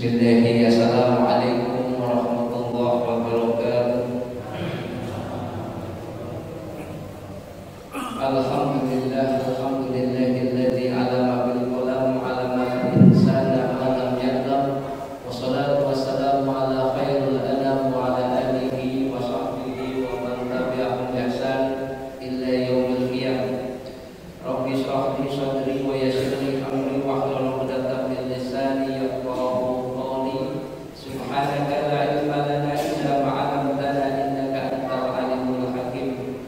Bismillahirrahmanirrahim. Assalamualaikum warahmatullahi wabarakatuh. Alhamdulillahilladzi 'alama bil qalam 'allama al-insana ma lam ya'lam. Wassalatu wassalamu ala khairil anam wa ala alihi wa sahbihi wa man tabi'ahum bi ihsan illa yaumil qiyamah. Rabbi shrah li sadri wa yassir li amri wahlul 'uqdatam min lisani yafqahu qawli. Subhanaka la ilma lana illa ma 'allamtana innaka antal alimul hakim.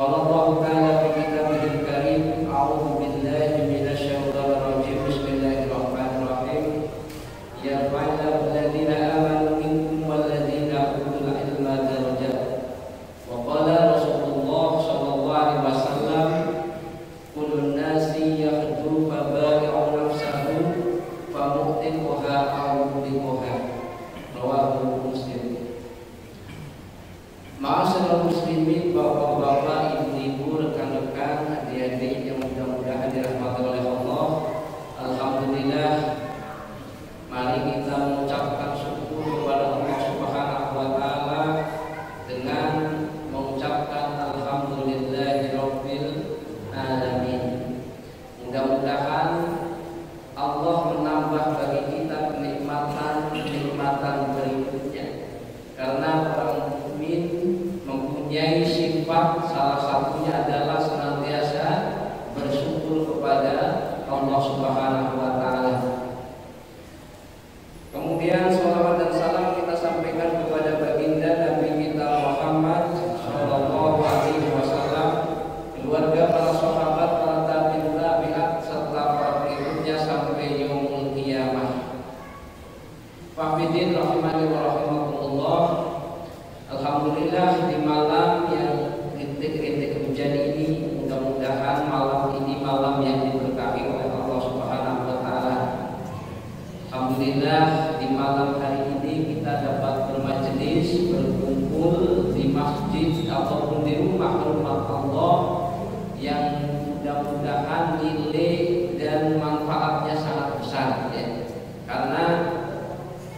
Qala Allah ta'ala fi kitabihil karim, a'udzu billahi minasy syaithanir rajim. Bismillahirrahmanirrahim. Yarfa'illahu alladziina aamanu minkum walladzina utul ilma darajat. Wa qala Rasulullah sallallahu alaihi wasallam, kullun nasi yaghdu fa bai'u nafsahu fa mu'tiquha aw mubiquha. Rawahu Muslim. Ma'asyiral muslimin, bapak-bapak, ibu-ibu, rekan-rekan, adik-adik yang mudah-mudahan dirahmati oleh Allah. Alhamdulillah, mari kita mengucapkan syukur kepada Allah Subhanahu wa taala dengan mengucapkan alhamdulillahirabbil alamin. Mudah-mudahan Allah menambah bagi kita kenikmatan berikutnya. Karena orang mukmin mempunyai sifat, salah satunya adalah senantiasa bersyukur kepada Allah Subhanahu wa taala. Kemudian shalawat dan salam kita sampaikan kepada baginda Nabi kita Muhammad sallallahu alaihi wasallam, keluarga, para sahabat, para tabi'in, tabi'at serta para pengikutnya sampai yaumul qiyamah. Fa'bidin rahimani wa rahimakumullah. Alhamdulillah, di malam yang rintik-rintik hujan ini, mudah-mudahan malam ini malam yang diberkahi oleh Allah Subhanahu wa taala. Alhamdulillah, di malam hari ini kita dapat bermajelis, berkumpul di masjid ataupun di rumah-rumah Allah yang mudah-mudahan nilai dan manfaatnya sangat besar, ya. Karena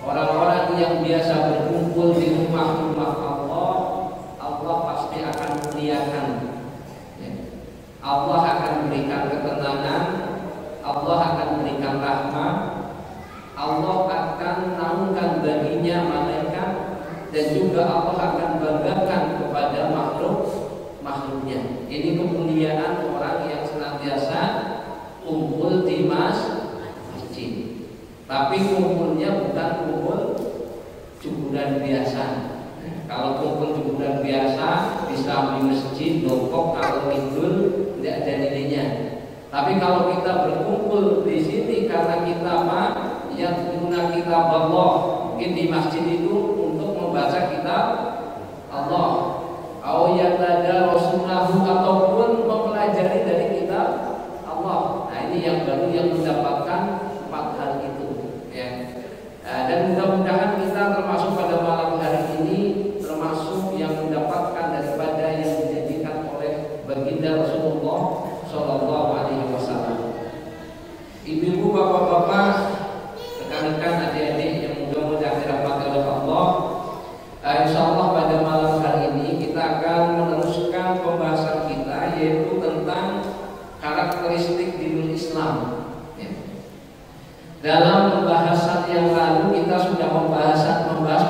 orang-orang yang biasa berkumpul di rumah-rumah Allah, Allah pasti akan muliakan, ya. Allah akan berikan ketenangan, Allah akan berikan rahmat, Allah akan naungkan baginya malaikat, dan juga Allah akan banggakan kepada makhluknya. Ini kemuliaan orang yang senantiasa kumpul di masjid. Tapi kumpulnya bukan kumpul cukuran biasa. Kalau kumpul cukuran biasa bisa di masjid, dongkok, kalau ngidul tidak ada nilainya. Tapi kalau kita berkumpul di sini karena kita yang guna kitab Allah, mungkin di masjid itu untuk membaca kitab Allah, au yatada rasulahu, ataupun mempelajari dari kitab Allah. Nah, ini yang baru yang mendapatkan 4 hal itu, ya. Dan mudah-mudahan kita termasuk pada malam hari ini termasuk yang mendapatkan daripada yang dijadikan oleh baginda Rasulullah Shallallahu alaihi wasallam. Ibu-ibu, bapak-bapak, rekan-rekan, adik-adik yang mudah-mudahan dirahmati oleh Allah, insyaallah pada malam hari ini kita akan meneruskan pembahasan kita, yaitu tentang karakteristik dinul Islam, ya. Dalam pembahasan yang lalu kita sudah membahas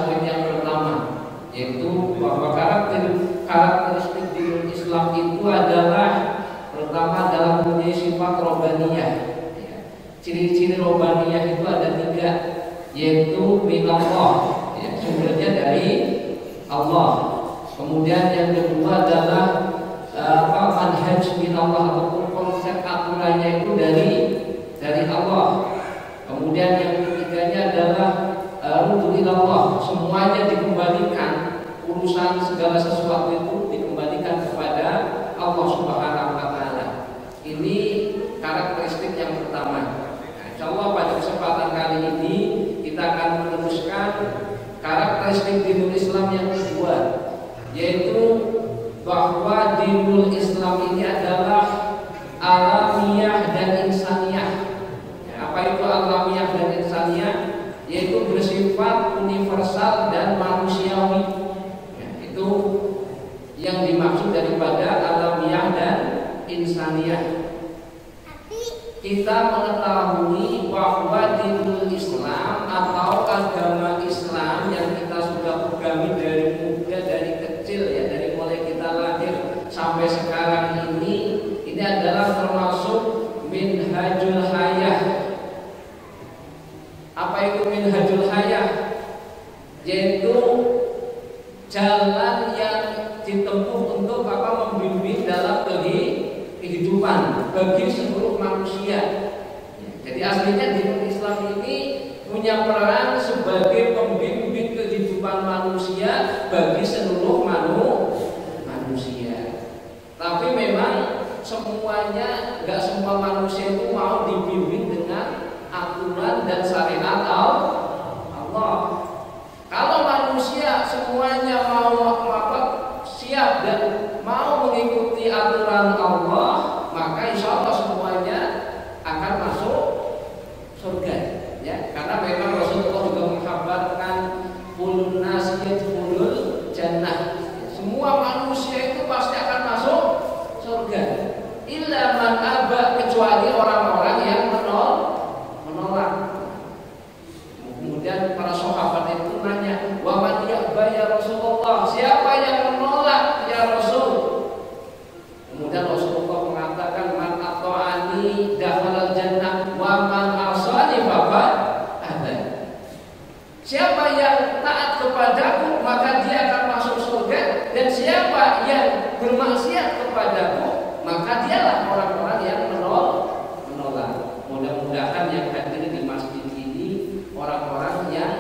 poin yang pertama, yaitu bahwa karakteristik dinul Islam itu adalah, pertama adalah mempunyai sifat robaniyah, ya. Ciri-ciri robaniyah itu ada 3, yaitu minallah, ya, sumbernya dari Allah. Kemudian yang kedua adalah manhaj minallah, ataupun konsep aturannya itu dari Allah. Kemudian yang ketiganya adalah rujuu ilallah, semuanya dikembalikan, urusan segala sesuatu itu dikembalikan kepada Allah Subhanahu wa taala. Ini karakteristik yang pertama. Nah, insyaallah pada kesempatan kali ini kita akan meneruskan karakteristik dinul Islam yang kedua, yaitu bahwa dinul Islam ini adalah alamiah dan insaniyah. Apa itu alamiah dan insaniyah? yaitu bersifat universal dan manusiawi. Ya, itu yang dimaksud daripada alamiah dan insaniyah. Kita mengetahui bahwa dinul Islam atau agama Islam yang kita sudah pegangi dari muda, dari kecil ya, dari mulai kita lahir sampai sekarang ini adalah termasuk minhajul hayah. Apa itu minhajul hayah? Yaitu jalan yang ditempuh untuk membimbing dalam kehidupan bagi seluruh manusia. Jadi aslinya dinul Islam ini punya peran sebagai pembimbing kehidupan manusia bagi seluruh manusia. Tapi memang semuanya, nggak semua manusia itu mau dibimbing dengan aturan dan syariat Allah. Kalau manusia semuanya mau siap dan mau mengikuti aturan Allah, maka insya Allah semuanya akan masuk surga. Ya, karena memang Rasulullah juga mengkhabarkan kulun nas yadkhulul jannah. Semua manusia itu pasti akan masuk surga. Illa man aba, kecuali orang-orang yang menolak. Kemudian para sahabat itu nanya, wa man ya'ba ya Rasulullah? Siapa yang menolak ya Rasul? Kemudian Rasulullah mengatakan, man ata'ani dakhalal jannah wa man asani faqad aba. Siapa yang taat kepadaku maka dia akan masuk surga, dan siapa yang bermaksiat kepadaku maka dialah orang-orang yang menolak. Mudah-mudahan yang hadir di masjid ini orang-orang yang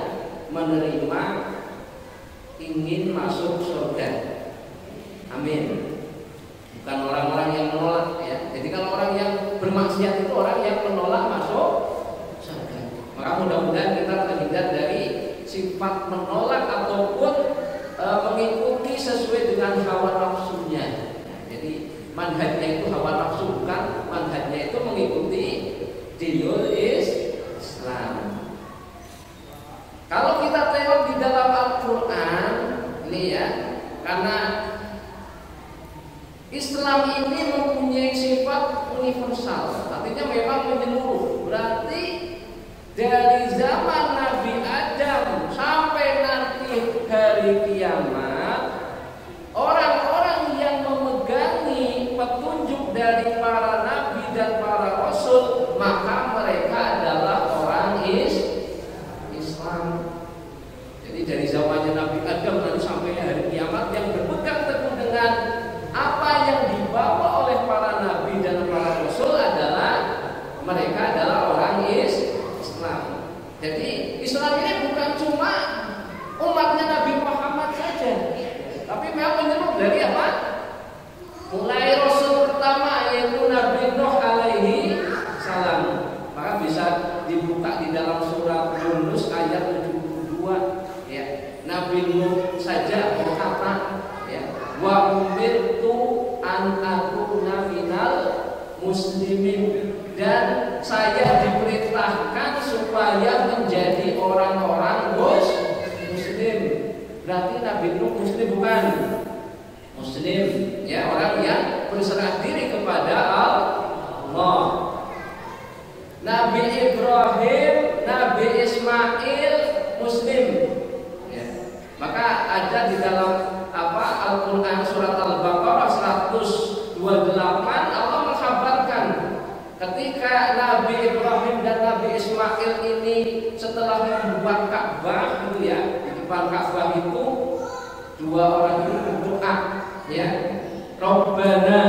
menerima ingin masuk surga. Amin. Bukan orang-orang yang menolak ya. Jadi kalau orang yang bermaksiat itu orang yang menolak masuk surga. Maka mudah-mudahan kita terhindar dari sifat menolak ataupun mengikuti sesuai dengan hawa nafsunya. Jadi manhajnya itu hawa nafsu, bukan manhajnya itu mengikuti dinul Islam. Kalau kita tengok di dalam Al-Quran ini ya, karena Islam ini mempunyai sifat universal, artinya memang menyeluruh. Berarti dari zaman Nabi Adam sampai nanti hari kiamat, orang-orang yang memegangi petunjuk dari para nabi dan para rasul, maka mereka adalah orang Islam. Jadi dari zamannya Nabi Adam nanti sampai hari kiamat, yang berpegang teguh dengan apa yang dibawa oleh para nabi dan para rasul adalah mereka adalah orang Islam. Jadi Islam ini bukan cuma umatnya Nabi Muhammad saja, tapi memang menyeluruh dari apa? Mulai rasul pertama yaitu Nabi Nuh alaihi salam. Maka bisa dibuka di dalam surat Yunus ayat 72 ya. Nabi Nuh saja berkata ya, wa umirtu an akuna minal muslimin, dan saya diperintahkan supaya menjadi orang-orang muslim. Berarti Nabi Nuh muslim bukan? Muslim ya, orang yang berserah diri kepada Allah. Nabi Ibrahim, Nabi Ismail muslim ya. Maka ada di dalam Al-Quran surat Al-Baqarah 128 Allah mengkhabarkan ketika Nabi Ibrahim dan Nabi Ismail ini setelah membuat Ka'bah itu ya, di depan Ka'bah itu dua orang itu berdoa ya, Rabbana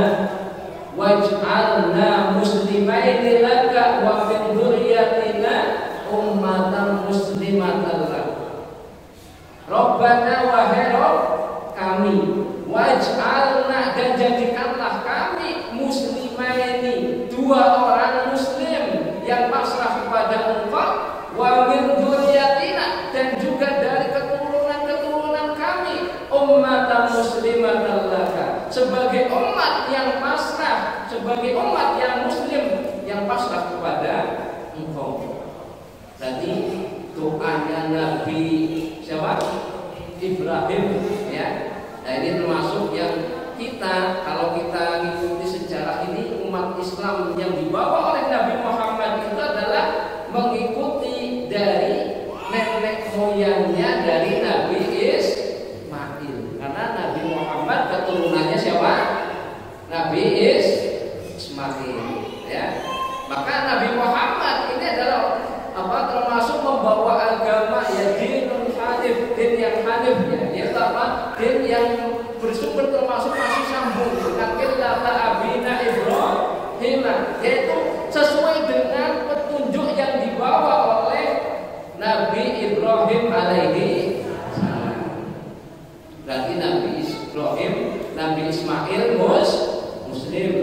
waj'alna muslimaini laka wa min dzurriyyatina ummatan muslimatan lak. Rabbana wahai Rabb kami, waj'alna, dan jadikanlah kami muslimaini, dua orang muslim yang pasrah kepada Engkau, wa min dzurriyyatina, dan juga dari keturunan kami, ummatan muslimatan laka, sebagai umat yang pasrah, sebagai umat yang muslim yang pasrah kepada Engkau. Jadi doanya Nabi siapa? Ibrahim, ya. Nah, ini termasuk yang kita, kalau kita mengikuti sejarah ini, umat Islam yang dibawa oleh Nabi Muhammad itu adalah mengikuti dari nenek moyangnya dari Nabi Ismail. Karena Nabi Muhammad keturunannya siapa? Nabi Ismail, ya. Maka Nabi Muhammad ini adalah termasuk membawa agama ya dinul hanif, din yang hanif, ya, yaitu din yang bersumber termasuk masih sambung dengan millata abina Ibrahim, yaitu sesuai dengan petunjuk yang dibawa oleh Nabi Ibrahim alaihi salam. Berarti Nabi Ibrahim, Nabi Ismail Muslim.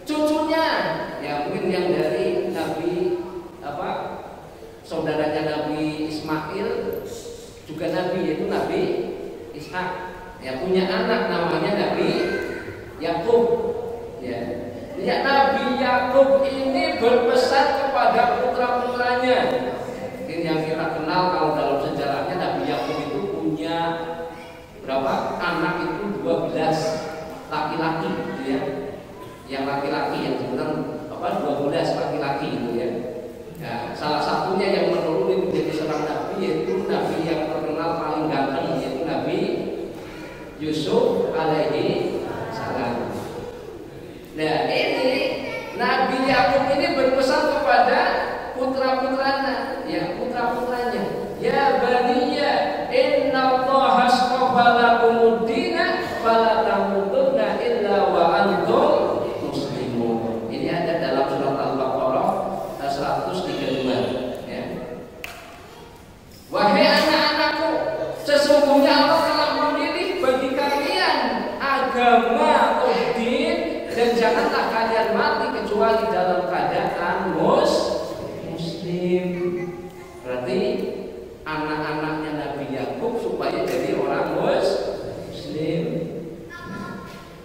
Cucunya ya mungkin yang dari Nabi saudaranya Nabi Ismail juga Nabi, yaitu Nabi Ishak, ya, punya anak namanya Nabi Yakub, ya. Ya, Nabi Yakub ini berpesan kepada putra-putranya. Mungkin yang kita kenal kalau dalam sejarahnya Nabi Yakub itu punya berapa anak itu 12 laki-laki, gitu ya. Yang laki-laki yang sebenarnya 12 laki-laki itu, ya. Nah, salah satunya yang menurun menjadi seorang nabi yaitu nabi yang terkenal paling ganteng, yaitu Nabi Yusuf alaihi salam. Nah, ini Nabi Yakub ini berpesan kepada putra-putranya, ya, putra-putranya, ya baniya innallaha astafa lakumuddina fala tamutunna illa wa antum muslimun. Ini ada dalam surat Al-Baqarah 132, ya. Wahai anak-anakku, sesungguhnya Allah telah memilih bagi kalian agama din, dan janganlah kalian mati kecuali dalam keadaan muslim. Berarti anak-anaknya Nabi Yakub supaya jadi orang muslim.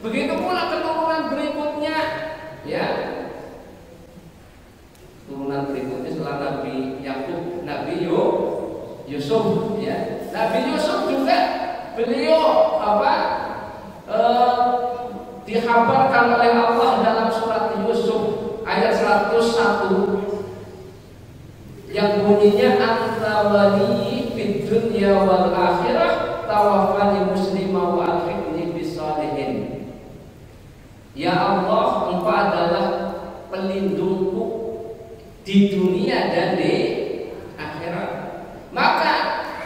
Begitu pula keturunan berikutnya, ya. Turunan berikutnya setelah Nabi Yakub, Nabi Yusuf, ya. Nabi Yusuf juga beliau dikhabarkan oleh Allah dalam surat Yusuf ayat 101 yang bunyinya anta wali fid dunya wal akhirah tawaffani muslimah wa alhiqni bis shalihin. Ya Allah, Engkau adalah pelindungku di dunia dan di akhirat. Maka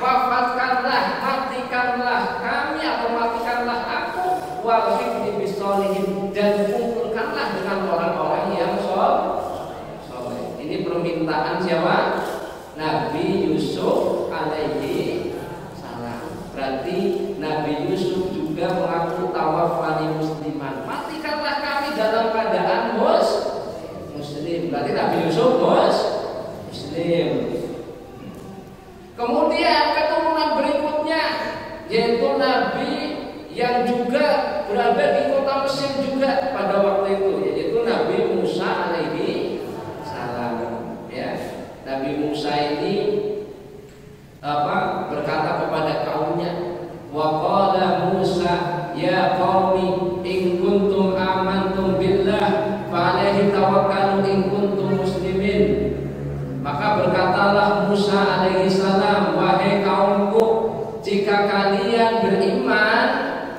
wafatkanlah, matikanlah kami atau matikanlah aku, walhiqni bisolihin, dan kumpulkanlah dengan orang-orang yang soleh. Ini permintaan siapa? Nabi Yusuf alaihi salam. Berarti Nabi Yusuf juga mengaku tawaffani musliman, matikanlah kami dalam keadaan muslim. Berarti Nabi Yusuf muslim. Kemudian keturunan berikutnya yaitu Nabi yang juga berada di kota Mesir juga pada waktu itu, yaitu Nabi Musa alaihi salam, ya. Nabi Musa ini berkata kepada kaumnya, wa qala Musa ya qaumi in kuntum amantum billah fa alaihi tawakkalu in kuntum muslimin. Maka berkatalah Musa alaihi salam, wahai kaumku, jika kalian beriman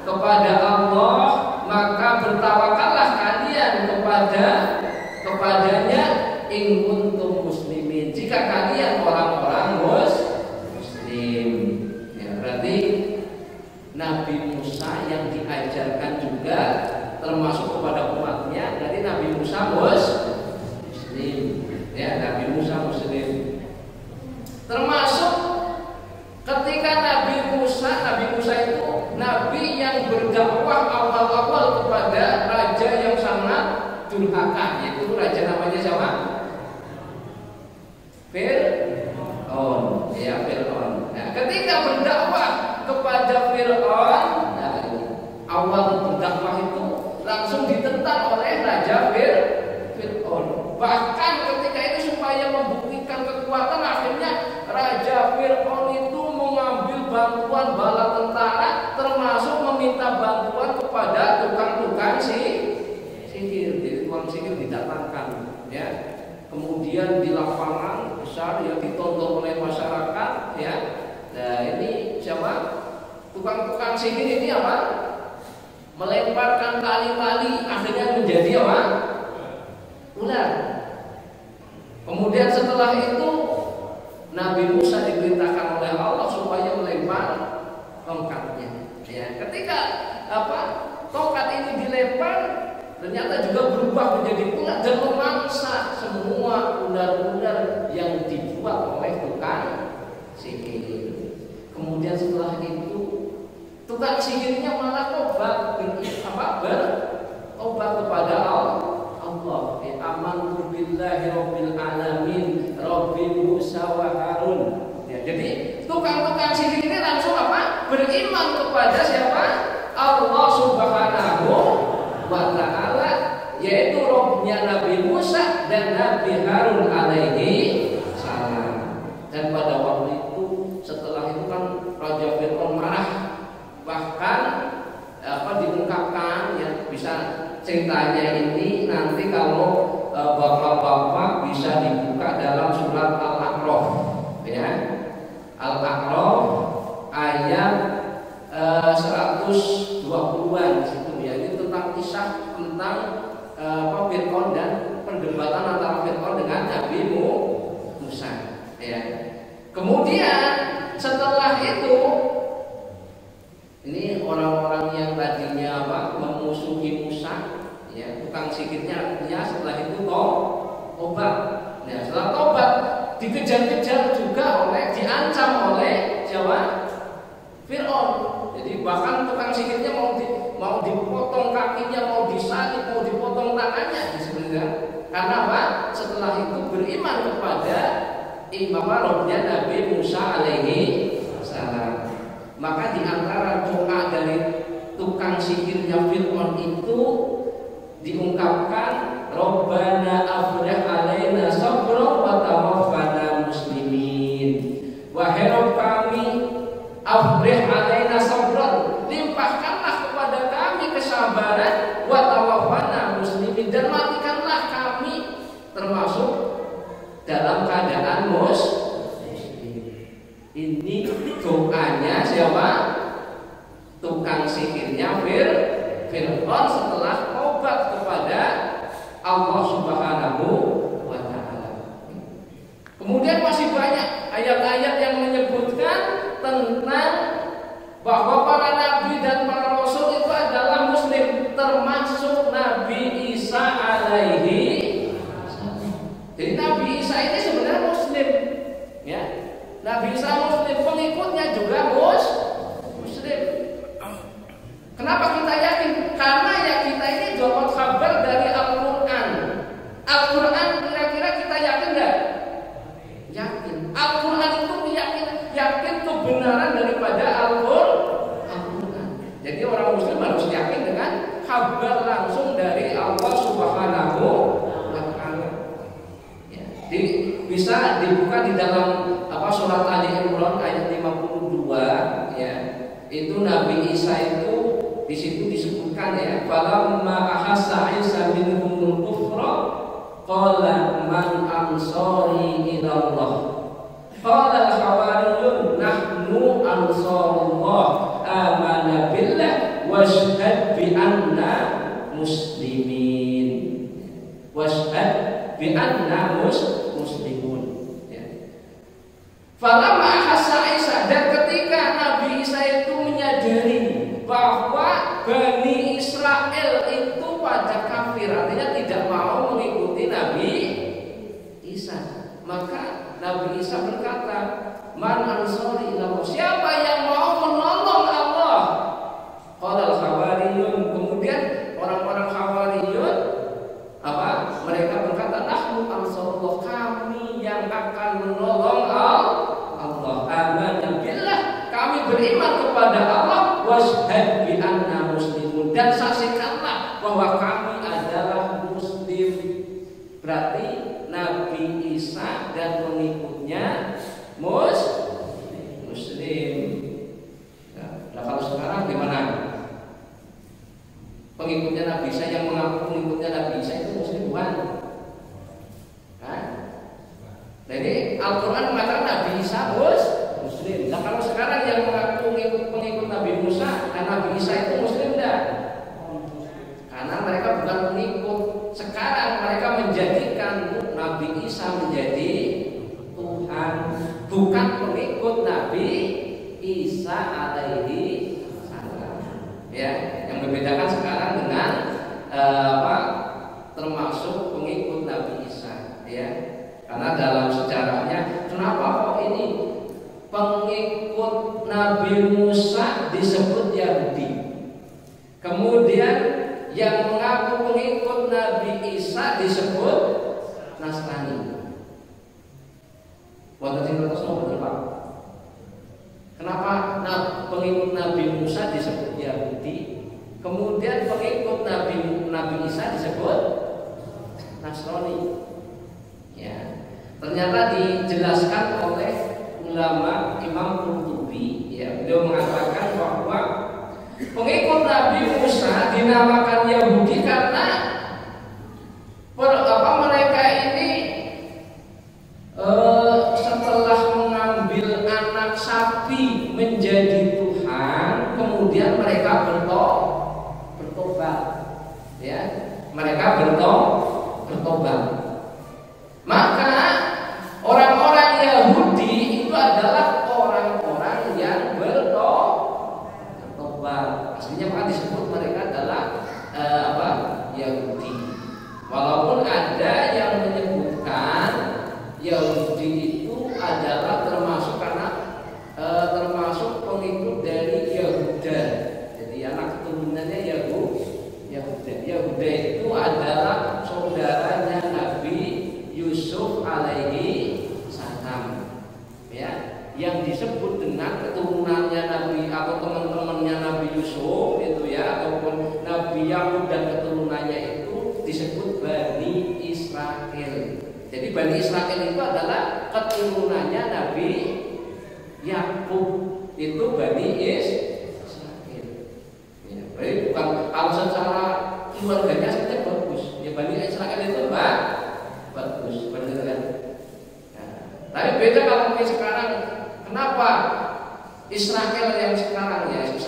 kepada Allah, maka bertawakallah kalian kepadanya in kuntum muslimin, jika kalian orang-orang muslim. Ya, berarti Nabi Musa yang diajarkan juga termasuk kepada umatnya. Berarti Nabi Musa muslim, ya, Nabi Musa muslim. Termasuk ketika Nabi Musa itu nabi yang berdakwah awal-awal kepada raja yang sangat durhaka, yaitu raja namanya siapa? Fir'aun, ya, Fir'aun. Nah, ketika berdakwah kepada Fir'aun, nah, awal berdakwah itu langsung ditentang oleh raja Fir'aun. Bahkan ketika itu supaya membuktikan kekuatan, akhirnya bantuan bala tentara, termasuk meminta bantuan kepada tukang-tukang sihir. Jadi tukang sihir didatangkan, ya. Kemudian di lapangan besar yang ditonton oleh masyarakat, ya. Nah ini siapa? Tukang-tukang sihir ini apa? Melemparkan tali-tali, akhirnya menjadi apa? Ular. Kemudian setelah itu Nabi Musa diperintahkan oleh Allah supaya melempar tongkatnya. Ya, ketika tongkat ini dilempar, ternyata juga berubah menjadi ular dan memangsa semua ular-ular yang dibuat oleh tukang sihir. Kemudian setelah itu tukang sihirnya malah bertobat kepada Allah. Amantu billahi rabbil alamin rabbi Musa wa Harun. Ya, jadi tukang-tukang sihir ini langsung beriman kepada siapa? Allah Subhanahu wa ta'ala, yaitu Rabbnya Nabi Musa dan Nabi Harun alaihi salam. Dan pada waktu itu, setelah itu kan Raja Fir'aun marah, bahkan diungkapkan, ya, bisa ceritanya ini nanti kalau bapak-bapak bisa dibuka dalam surat Al-A'raf, ya, Al-A'raf ayat 120-an situ, ya. Ini tentang kisah tentang Fir'aun dan perdebatan antara Fir'aun dengan Nabi Musa, ya. Kemudian setelah itu, ini orang-orang yang tadinya memusuhi Musa, ya, tukang sihirnya, ya, setelah itu tobat. Nah, setelah tobat dikejar-kejar juga diancam oleh siapa? Fir'aun. Jadi bahkan tukang sihirnya mau dipotong kakinya, mau disalib, mau dipotong tangannya sebenarnya. Karena apa? Setelah itu beriman kepada Rabbnya Nabi Musa alaihi salam. Maka di antara doa dari tukang sihirnya Fir'aun itu diungkapkan, Rabbana afrigh alaina sabran wa tawaffana muslimin. Wahai Rabb kami, afrigh alaina sabran, limpahkanlah kepada kami kesabaran, wa tawaffana muslimin, dan matikanlah kami termasuk dalam keadaan muslim. Ini doanya siapa? Tukang sihirnya Fir'aun setelah tobat kepada Allah Subhanahu wa ta'ala. Kemudian masih banyak ayat-ayat yang menyebutkan tentang bahwa para nabi dan para rasul itu adalah muslim, termasuk Nabi Isa alaihi salam. Jadi Nabi Isa ini sebenarnya muslim, ya. Nabi Isa muslim, pengikutnya juga muslim. Kenapa kita yakin? Karena ya kita ini dapat kabar dari Al-Quran. Al-Quran kira-kira kita yakin nggak? Yakin. Al-Quran itu yakin kebenaran daripada Al-Quran. Jadi orang muslim harus yakin dengan kabar langsung dari Allah Subhanahu wa ta'ala. Ya. Bisa dibuka di dalam surat Ali Imran ayat 52, ya. Itu Nabi Isa itu di situ disebutkan, ya, falamma ahassa Isa minhumul kufra qala man ansari ila Allah qala al-hawariyun nahnu ansarullah amana billah washhad bi anna muslimin, washhad bi anna muslimun. Falamma ahassa Isa, dan ketika Nabi Isa itu menyadari bahwa Bani Israel itu pada kafir, artinya tidak mau mengikuti Nabi Isa, maka Nabi Isa berkata, man ansari ila Allah, siapa yang mau menolong Allah? Qala al-hawariyun, kemudian orang-orang Hawariyun mereka berkata, nahnu ansarullah, kami yang akan menolong Allah. Amanna billah, kami beriman kepada Allah, washhad bi anna muslimun, dan saksikanlah bahwa kami adalah muslim. Berarti Nabi Isa dan pengikutnya muslim. Al-Quran mengatakan Nabi Isa Muslim. Nah kalau sekarang yang mengaku pengikut Nabi Musa dan Nabi Isa itu Muslim enggak? Karena mereka bukan pengikut. Sekarang mereka menjadikan Nabi Isa menjadi Tuhan, bukan pengikut Nabi Isa alaihi salam. Ya, yang membedakan sekarang dengan termasuk pengikut Nabi Isa. Ya, karena dalam sejarahnya, kenapa kok ini pengikut Nabi Musa disebut Yahudi, kemudian yang mengaku pengikut Nabi Isa disebut Nasrani? Kenapa pengikut Nabi Musa disebut Yahudi, kemudian pengikut Nabi Isa disebut Nasrani? Ya, ternyata dijelaskan oleh ulama Imam Qurtubi. Ya, beliau mengatakan bahwa pengikut Nabi Musa dinamakan Yahudi karena mereka ini setelah mengambil anak sapi menjadi Tuhan, kemudian mereka bertobat. Ya, mereka bertobat. Maka orang-orang Yahudi itu adalah orang-orang yang bertobat. Aslinya maka disebut mereka adalah Yahudi. Walaupun ada yang menyebutkan Yahudi itu adalah termasuk pengikut dari Yahuda. Jadi anak keturunannya Yahuda. Yahuda itu adalah saudaranya Nabi Yusuf alaihi salam. Ya, yang disebut dengan keturunannya Nabi atau teman-temannya Nabi Yusuf itu ya, ataupun Nabi Yakub dan keturunannya itu disebut Bani Israel. Jadi Bani Israel itu adalah keturunannya Nabi Yakub, itu Bani Israel. Ya, berarti bukan kalau secara keluarganya saja bagus. Ya Bani Israel itu bagus, benar kan? Nah, tapi beda kalau mungkin sekarang. Kenapa Israel yang sekarang itu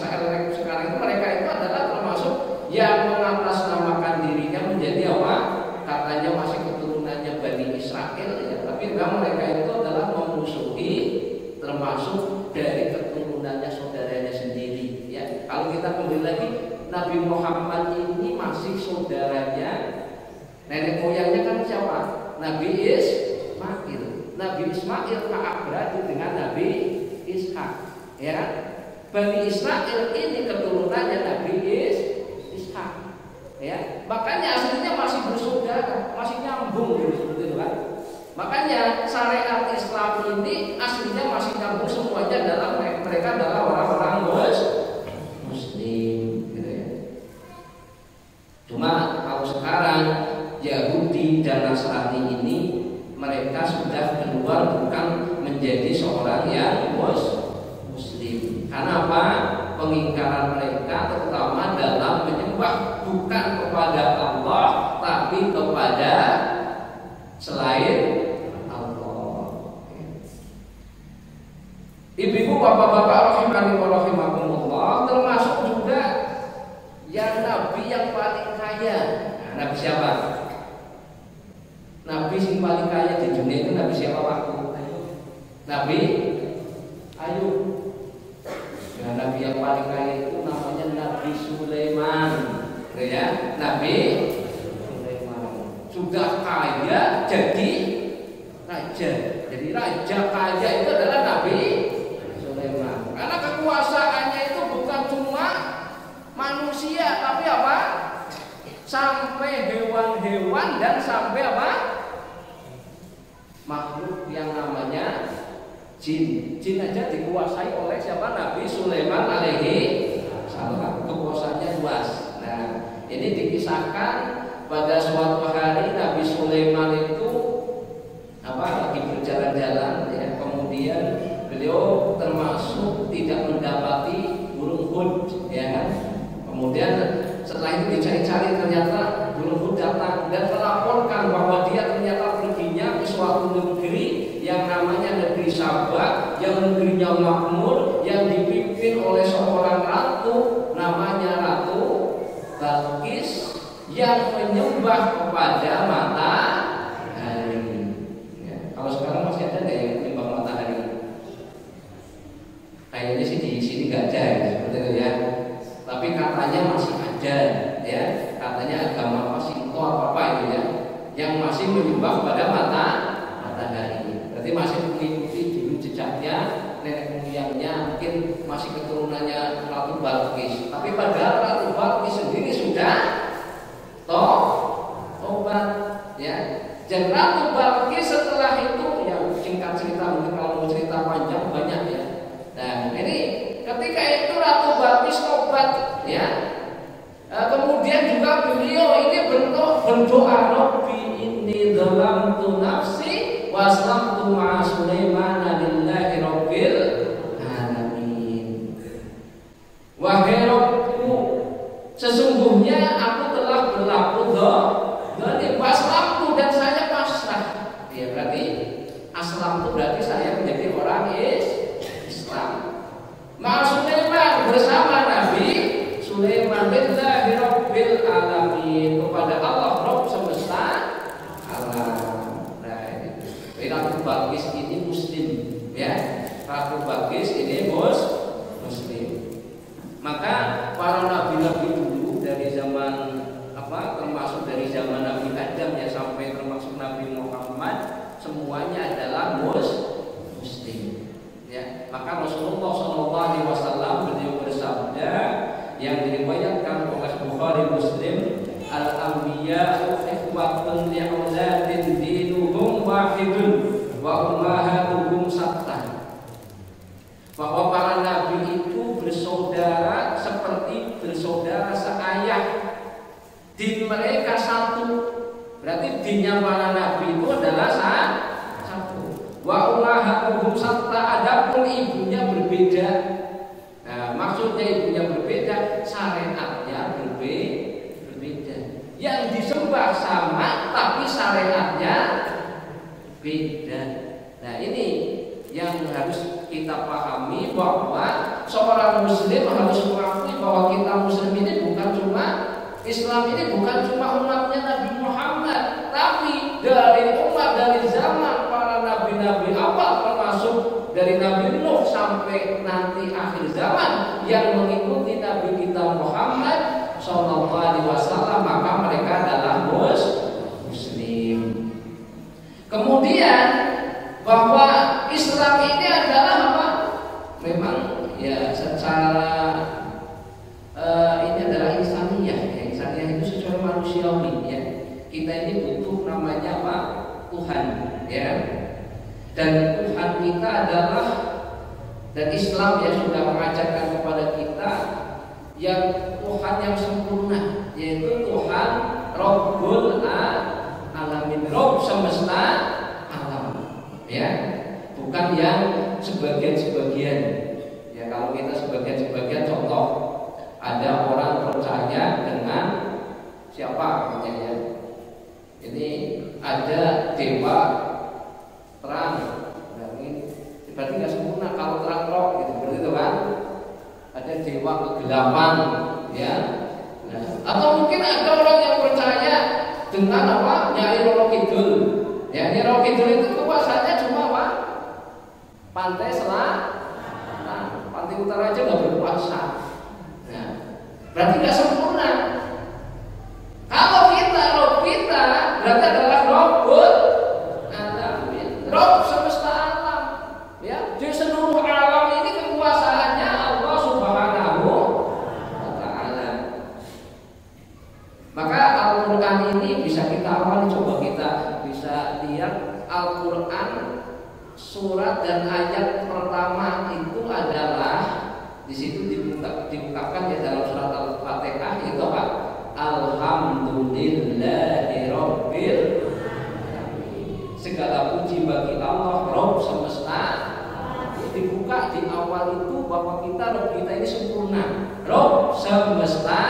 mereka itu adalah termasuk yang mengatasnamakan dirinya menjadi apa? Katanya masih keturunannya Bani Israel ya, tapi memang mereka itu adalah memusuhi termasuk dari keturunannya saudaranya sendiri ya. Kalau kita kembali lagi, Nabi Muhammad ini masih saudaranya, nenek moyangnya kan siapa? Nabi Ismail. Nabi Ismail berarti dengan Nabi Ishak, ya. Bani Israel ini keturunannya Nabi Ishak, ya. Makanya aslinya masih bersaudara, masih nyambung gitu kan. Makanya syariat Islam ini aslinya masih nyambung, semuanya dalam mereka adalah orang-orang Muslim, gitu ya. Cuma kalau sekarang Yahudi dan Nasrani ini mereka sudah keluar bukan menjadi seorang yang Muslim. Karena apa? Pengingkaran mereka terutama dalam menyembah bukan kepada Allah tapi kepada selain Allah. Ibu-ibu, bapak-bapak rahimani wa rahimakumullah, termasuk juga yang nabi yang paling kaya. Nah, nabi siapa? Nabi yang paling kaya di dunia itu Nabi siapa Pak? Nabi Ayub. Nah, Nabi yang paling kaya itu namanya Nabi Sulaiman, ya. Nabi Sulaiman sudah kaya jadi raja. Jadi raja kaya itu adalah Nabi Sulaiman. Karena kekuasaannya itu bukan cuma manusia, tapi apa? Sampai hewan-hewan dan sampai apa? Makhluk yang namanya jin. Jin aja dikuasai oleh siapa? Nabi Sulaiman alaihi salam. Kekuasaannya luas. Nah, ini dikisahkan pada suatu hari Nabi Sulaiman itu lagi berjalan-jalan ya, kemudian beliau termasuk tidak mendapati burung hud ya kan. Kemudian setelah itu dicari-cari, ternyata burung hud datang dan melaporkan bahwa dia ternyata perginya ke suatu negeri yang namanya negeri Sabah, yang negerinya makmur, yang dipimpin oleh seorang ratu namanya Ratu Balqis yang menyembah kepada matahari. Ya, kalau sekarang masih ada nggak yang menyembah matahari? Kayaknya sih di sini nggak ada ya, seperti itu ya. Tapi katanya masih ada, ya. Katanya agama Sinto apa itu ya, yang masih menyembah pada matahari. Berarti masih mengikuti dulu jejaknya nenek moyangnya, mungkin masih keturunannya Ratu Balqis. Tapi padahal Ratu Balqis sendiri sudah tobat, ya. Dan Ratu Balqis setelah itu, ya singkat cerita, mungkin kalau mau cerita panjang banyak ya. Nah ini ketika itu Ratu Balqis tobat, ya. Kemudian juga beliau ini berdoa, Rabbi inni dzalamtu nafsi wa aslamtu ma'a Sulaiman lillahi rabbil alamin. Wahai Rabbku, sesungguhnya aku telah berlaku zalim, waslamtu, dan saya pasrah. Ya berarti aslam itu berarti saya menjadi orang Islam. Ma'a Sulaiman, bersama Nabi Sulaiman, lillahi rabbil alamin, kepada Allah Rabb semesta alam. Nah ini Ratu Balqis ini muslim, ya. Ratu Balqis ini muslim. Maka para nabi-nabi dulu dari zaman termasuk dari zaman Nabi Adam ya sampai termasuk Nabi Muhammad, semuanya adalah muslim. Ya, maka Rasulullah SAW beliau bersabda yang diriwayatkan oleh Bukhari Muslim, al-anbiya'u ikhwatun li'ulatin dinuhum wahidun wa ummahatuhum sattah. Bahwa para nabi itu bersaudara seperti bersaudara seayah, din mereka satu. Berarti dinnya para nabi itu adalah satu. Wa ummahatuhum sattah, adapun ibunya berbeda. Nah, maksudnya ibunya berbeda, syariatnya berbeda. Yang disembah sama, tapi syariatnya beda. Nah ini yang harus kita pahami, bahwa seorang muslim harus mengakui bahwa kita muslim ini bukan cuma Islam ini bukan cuma umatnya Nabi Muhammad, tapi dari umat dari zaman para nabi-nabi awal, termasuk dari Nabi Nuh sampai nanti akhir zaman yang mengikuti Nabi kita Muhammad Sallallahu Alaihi Wasallam, maka mereka adalah muslim. Kemudian bahwa Islam ini adalah apa? Memang ya secara ini adalah insaniyah. Ya, insaniyah itu secara manusiawi ya. Kita ini butuh namanya apa? Tuhan, ya. Dan Tuhan kita adalah, dan Islam ya sudah mengajarkan kepada kita yang Tuhan yang sempurna, yaitu Tuhan Rabbul Alamin, Rabb semesta alam, ya, bukan yang sebagian-sebagian. Ya kalau kita sebagian-sebagian, contoh ada orang percaya dengan siapa ya, ini ada dewa terang, berarti nggak sempurna kalau terang roh gitu, berarti itu kan ada dewa kegelapan, ya. Nah, atau mungkin ada orang yang percaya dengan apa? Nyai Roro Kidul. Ya, Nyai Roro Kidul itu kekuasaannya cuma apa? Pantai selatan, nah, pantai utara aja nggak berkuasa. Nah, berarti nggak sempurna. Kalau kita roh kita berarti adalah Rabbul Alamin, Rabb semesta alam. Ya, di seluruh alam ini kekuasaannya Allah Subhanahu wa Ta'ala. Maka Al-Quran ini bisa kita awali, coba kita bisa lihat Al-Quran surat dan ayat pertama itu adalah di situ dibukakan ya dalam surat Al-Fatihah, itu apa? Alhamdulillahi Rabbil Alamin. Segala puji bagi Allah Rabb semesta. Dibuka di awal itu bahwa Rabb kita ini sempurna, Rabb semesta.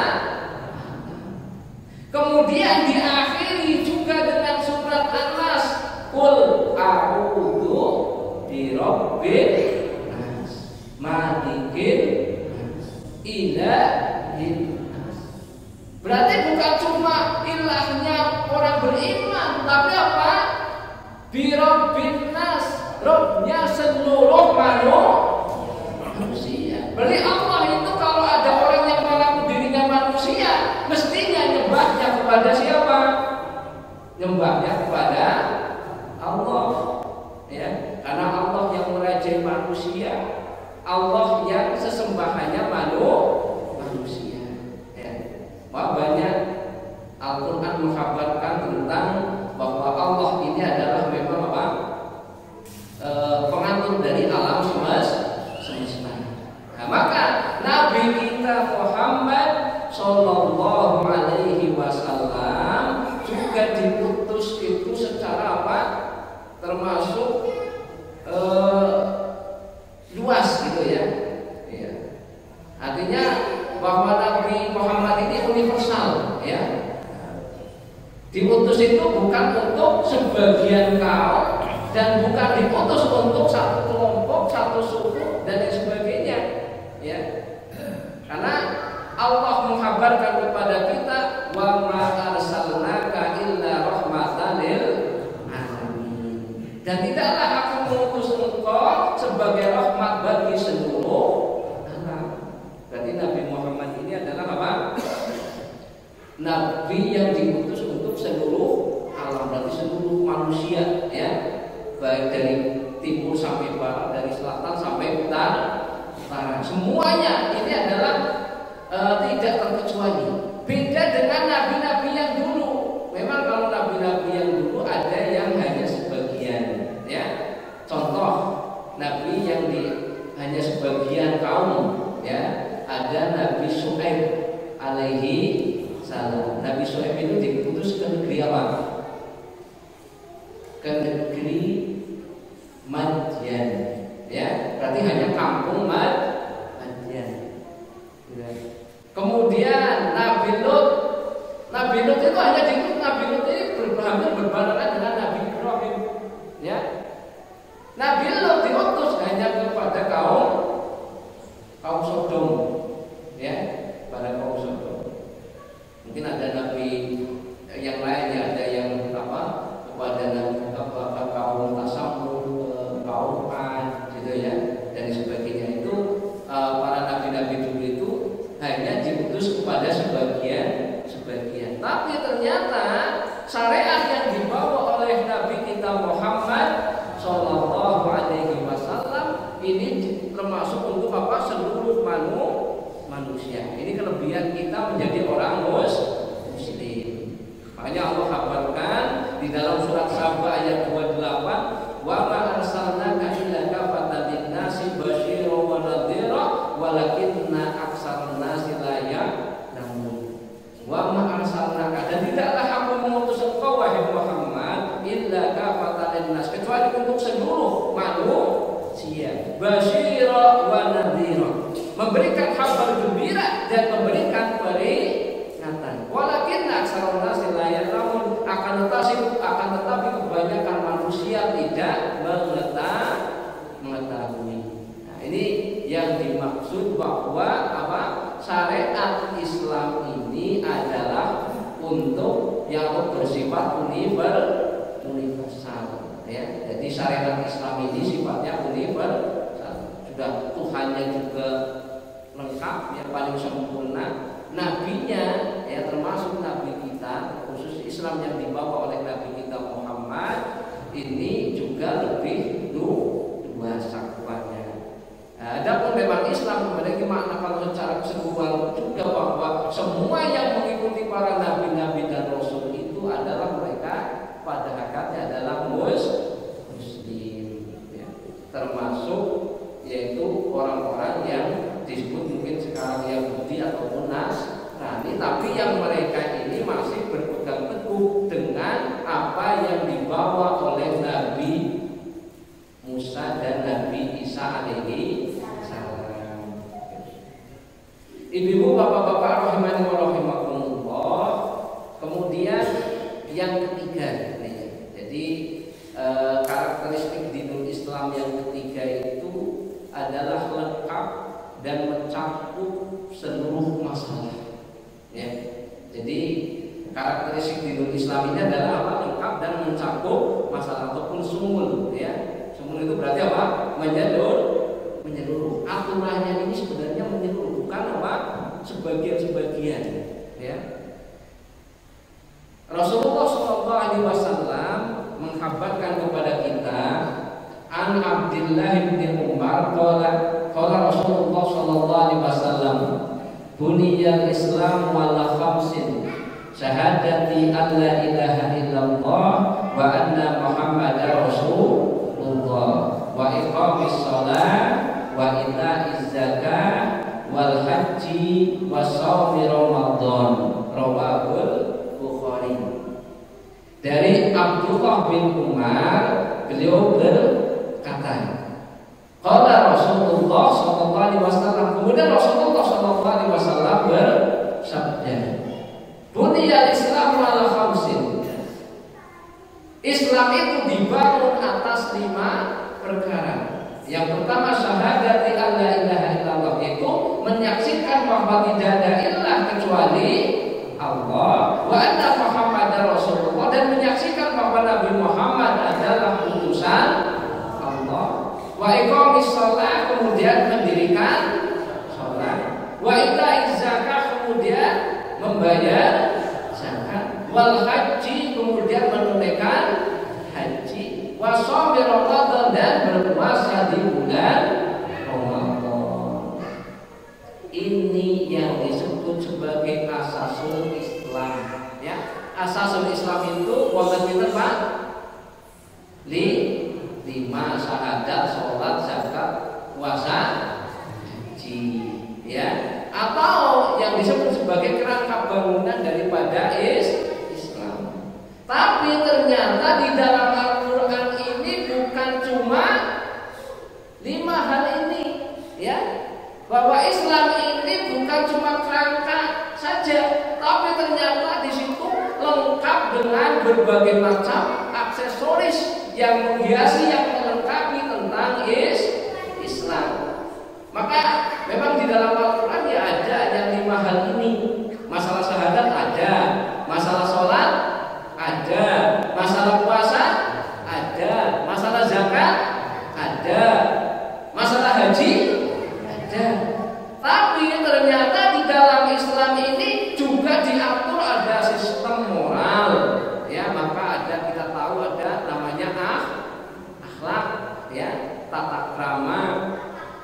Kemudian diakhiri juga dengan surat An-Nas, Qul a'udzu manusia, Allah yang sesembahannya manusia. Ya. Banyak Al-Quran mengkabarkan tentang bahwa Allah ini adalah memang pengatur dari alam semesta. Nah, maka Nabi kita Muhammad Sallallahu Alaihi Wasallam juga diutus itu secara termasuk luas gitu ya. Artinya bahwa Nabi Muhammad ini universal ya. Diutus itu bukan untuk sebagian kaum dan bukan diutus untuk satu kelompok, satu suku dan lain sebagainya ya. Karena Allah mengkabarkan kepada kita wa ma arsalnaka illa rahmatan lil alamin. Dan tidaklah aku mengutus engkau sebagai rahmat bagi seluruh alam. Berarti Nabi Muhammad ini adalah apa? Nabi yang diutus untuk seluruh alam, berarti seluruh manusia ya. Baik dari timur sampai barat, dari selatan sampai utara. Semuanya ini adalah tidak terkecuali. Beda dengan nabi-nabi yang dulu. Memang kalau nabi-nabi yang dulu ada yang hanya sebagian, ya. Contoh nabi yang hanya sebagian kaum, ya. Ada Nabi Syuaib alaihi salam. Nabi Syuaib itu diutus ke negeri apa? Ke negeri Madyan, ya. Berarti hanya kampung Madyan. Kemudian Nabi Lut itu hanya diikut Nabi Lut ini hampir berbarengan dengan Nabi Ibrahim, ya. Nabi Lut diutus hanya kepada kaum Sodom, ya, pada kaum Sodom. Mungkin ada Nabi yang lainnya, ada yang kepada Nabi kaum Tasamud, kaum Ad, gitu ya, dan sebagainya. Itu para nabi-nabi dulu itu hanya diutus kepada sebagian. Tapi ternyata syariat yang dibawa oleh Nabi kita Muhammad Sallallahu Alaihi Wasallam ini termasuk untuk seluruh manusia. Ini kelebihan kita menjadi orang muslim. Makanya Allah kabarkan di dalam surat Saba ayat 28, wa ma arsalnaka illa kafatan lin-nasi basyiran wa nadhira walakinna aktsarun nasi la ya'lamun. Wa ma arsalnaka, dan tidaklah aku mengutus engkau wahai Muhammad illa kafatan lin-nas, kecuali untuk seluruh manusia, basyiran wa nadhira, memberikan kabar gembira dan memberikan peringatan. Walakinna aktsarun nasi la ya'lamun, akan tetapi kebanyakan manusia tidak mengetahui. Nah, ini yang dimaksud bahwa syariat Islam ini adalah untuk yang bersifat universal, ya. Jadi syariat Islam ini sifatnya universal. Sudah Tuhannya juga lengkap, yang paling sempurna. Nabinya, ya, termasuk Nabi kita, khusus Islam yang dibawa oleh Nabi kita Muhammad ini juga lebih luas cakupannya. Adapun memang Islam memiliki makna kalau secara keseluruhan juga bahwa semua yang mengikuti para nabi-nabi dan rasul itu adalah mereka pada hakikatnya adalah muslim, ya. Termasuk yaitu orang-orang yang disebut mungkin sekarang Yahudi ataupun Nasrani, tapi yang mereka ini masih berpegang teguh dengan apa yang dibawa oleh Nabi Musa dan Nabi Isa alaihi salam. Ibu-ibu, bapak-bapak rahimani wa rahimakumullah. Kemudian yang ketiga nih. Jadi karakteristik dinul Islam yang ketiga itu adalah lengkap dan mencakup seluruh masalah, ya. Jadi karakteristik dinul Islam ini adalah lengkap dan mencakup masalah ataupun sumul, ya. Sumul itu berarti menyeluruh. Aturannya ini sebenarnya menyeluruh, bukan sebagian-sebagian, ya. Rasulullah SAW mengkabarkan kepada kita, an Abdillah Abdullah bin Umar qala Rasulullah sallallahu alaihi wasallam buniyal Islam ala khamsin syahadati an la ilaha illallah wa anna Muhammadar Rasulullah wa iqamis shalah wa ita'iz zakah wal haji wa shaumi Ramadan rawahul Bukhari. Dari Abdullah bin Umar, beliau berkata, qala Rasulullah sallallahu alaihi wasallam, kemudian Rasulullah sallallahu alaihi wasallam bersabda, buniyal Islam ala khamsin. Islam itu dibangun atas 5 perkara. Yang pertama syahadati an la ilaha illallah, yaitu menyaksikan bahwa tidak ada ilah kecuali Allah, wa anna Muhammadar Rasulullah, dan menyaksikan bahwa Nabi Muhammad adalah utusan Allah, wa iqamis shalah, kemudian mendirikan salat, wa ita'iz zakah, kemudian membayar zakat, wal haji, kemudian menunaikan haji, wa shaumi Ramadan, dan berpuasa di bulan Ramadan. Ini yang disebut sebagai asasul Islam, ya. Asasul Islam itu wonten pinten, Pak? 5 syahadat, salat, zakat, puasa, haji, ya. Atau yang disebut sebagai kerangka bangunan daripada Islam. Tapi ternyata di dalam Al-Qur'an ini bukan cuma 5 hal ini, ya. Bahwa Islam ini bukan cuma kerangka saja, tapi ternyata di situ lengkap dengan berbagai macam aksesoris yang menghiasi, yang melengkapi tentang Islam. Maka memang di dalam Al-Quran ya ada yang 5 hal ini. Masalah syahadat ada, masalah sholat ada, masalah puasa ada, masalah zakat ada, masalah haji ada. Tapi ternyata di dalam Islam ini juga diatur ada sistem moral, ya. Maka ada, kita tahu ada namanya akhlak, ya, tata krama.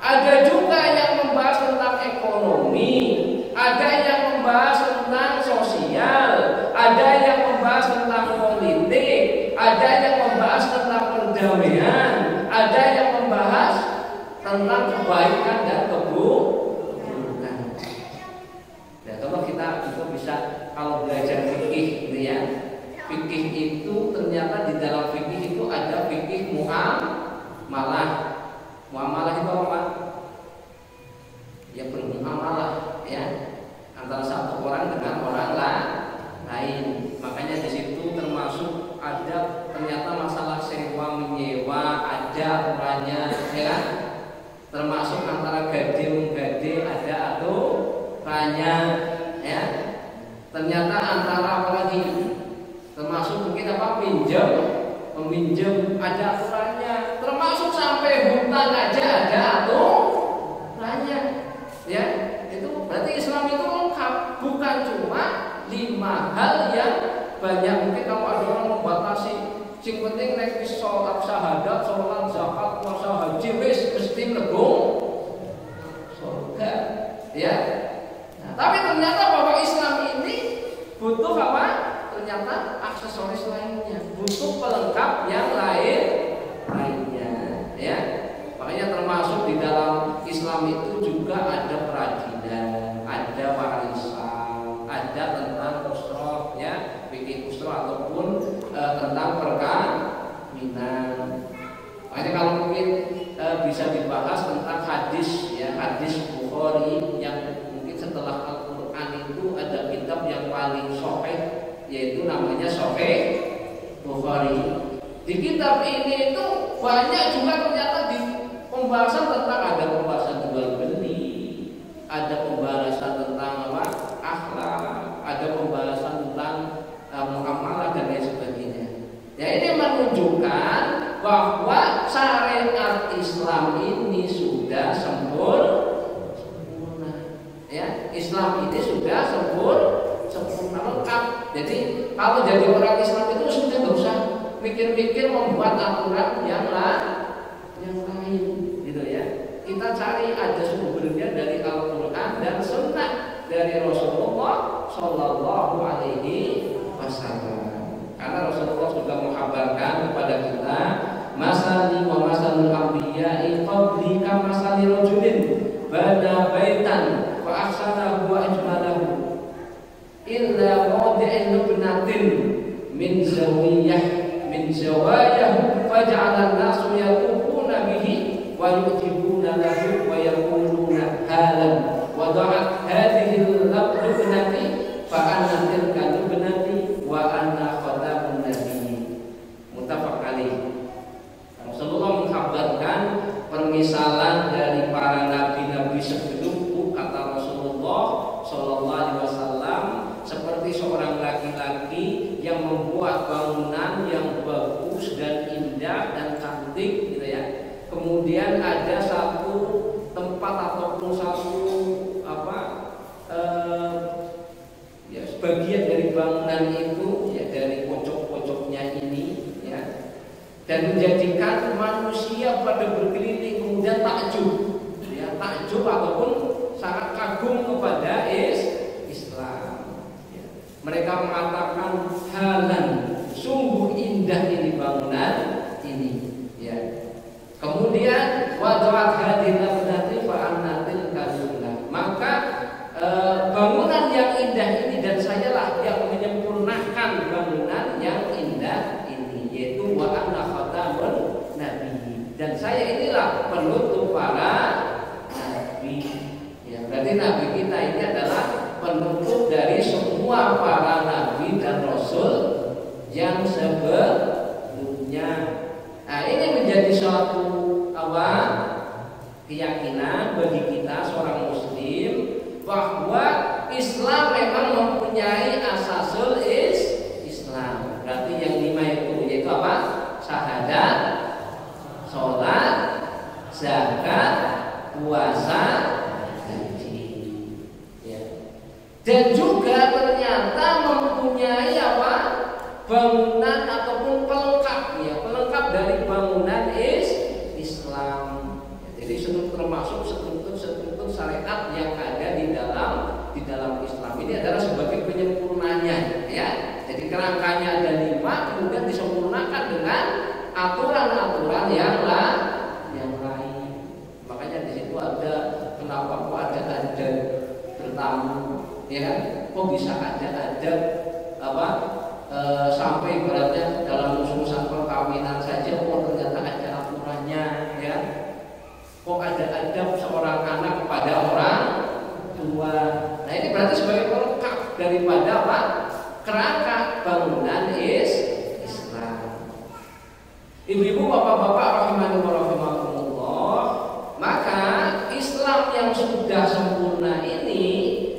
Ada juga yang membahas tentang ekonomi, ada yang membahas tentang sosial, ada yang membahas tentang politik, ada yang membahas tentang perdamaian, ada yang membahas tentang kebaikan dan keburukan. Ya, kalau kita itu bisa, kalau belajar fikih, gitu ya. Fikih itu ternyata di dalam fikih itu ada fikih muamalah. Muamalah itu apa, Pak? Ya, bermuamalah, ya, antara satu orang dengan orang lain. Makanya di situ termasuk ada ternyata masalah sewa menyewa, ada aturannya, ya. Termasuk antara gade menggade ada aturannya, ya. Ternyata antara apa lagi? Termasuk mungkin apa, pinjam, meminjam ada aturannya. Termasuk sampai hutang aja ada aturannya, ya. Itu berarti Islam itu lengkap, bukan cuma 5 hal yang banyak. Mungkin kalau ada orang membatasi, sing penting nek wis sholat syahadat, sholat zakat, puasa haji, wis mesti mlebu surga, ya. Nah, tapi ternyata bahwa Islam ini butuh apa? Ternyata aksesoris lainnya, butuh pelengkap yang lainnya, ya. Makanya termasuk di dalam Islam itu juga ada peradilan, ada warisan, ada tentang usroh, ya, bikin usroh ataupun tentang perkawinan. Makanya kalau mungkin bisa dibahas tentang hadis, ya, hadis Bukhari yang mungkin setelah Al-Quran itu ada kitab yang paling sahih, yaitu namanya Sahih Bukhari. Di kitab ini itu banyak juga ternyata di pembahasan tentang, ada pembahasan jual beli, ada pembahasan tentang apa, akhlak, ada pembahasan tentang muamalah dan lain sebagainya. Ya, ini menunjukkan bahwa syariat Islam ini sudah sempurna, ya. Islam ini sudah sempurna lengkap. Jadi kalau jadi orang Islam itu sudah nggak usah mikir-mikir membuat aturan yang yang lain, gitu ya. Kita cari ada sumbernya dari Al-Quran dan Sunnah dari Rasulullah Shallallahu Alaihi Wasallam. Karena Rasulullah sudah menghabarkan kepada kita, masali wa masalul anbiya'i qabli ka masali rajulin bana baitan wa ahsanahu wa ajmalahu illa mawdi'in lubnatin min zawayahu faj'ala an-nasu yaqufuna bihi wa yu'jibuna lahu wa yaquluna halan wa da'at hadhihi al-lubnati fa anna tilka lubnati wa anna khatamun nabi. Muttafaq alaih. Rasulullah mengkabarkan permisalan dari para nabi-nabi sebelumku, kata Rasulullah Shallallahu Alaihi Wasallam, seperti seorang laki-laki yang membuat bangunan yang bagus dan indah dan cantik, gitu ya. Kemudian ada satu tempat ataupun satu sebagian dari bangunan itu ya, dari pojok-pojoknya ini ya, dan menjadikan manusia pada berkeliling kemudian takjub, ya, takjub ataupun sangat kagum kepada Islam. Ya. Mereka mengatakan halan, sungguh indah ini bangunan ini. Ya. Kemudian wad'at hadhihi al-nati fa annatil kaduna. Maka bangunan yang indah ini dan sayalah yang menyempurnakan bangunan yang indah ini, yaitu wa anna khatamun nabi, dan saya inilah penutup para nabi. Ya, berarti nabi kita ini adalah penutup dari semua para nabi dan rasul yang sebelumnya. Nah, ini menjadi suatu keyakinan bagi kita seorang muslim bahwa Islam memang mempunyai asasul Islam. Berarti yang 5 itu yaitu apa? Syahadat, sholat, zakat, puasa, haji. Ya. Dan juga ternyata mempunyai apa? Bangunan ataupun pelengkap, ya, pelengkap dari bangunan Islam. Ya, jadi termasuk struktur syariat yang ada di dalam Islam ini adalah sebagai penyempurnanya, ya. Jadi kerangkanya ada 5, kemudian disempurnakan dengan aturan-aturan yang lain. Makanya di situ ada kenapa kok ada adab bertamu, ya? Kok bisa ada sampai ibaratnya dalam urusan perkawinan saja kok ternyata ada aturannya, ya. Kok ada adab seorang anak kepada orang tua. Nah, ini berarti sebagai pelengkap daripada apa? Kerangka bangunan Islam. Ibu-ibu, bapak-bapak rahimani wa rahimakumullah, maka Islam yang sudah sempurna ini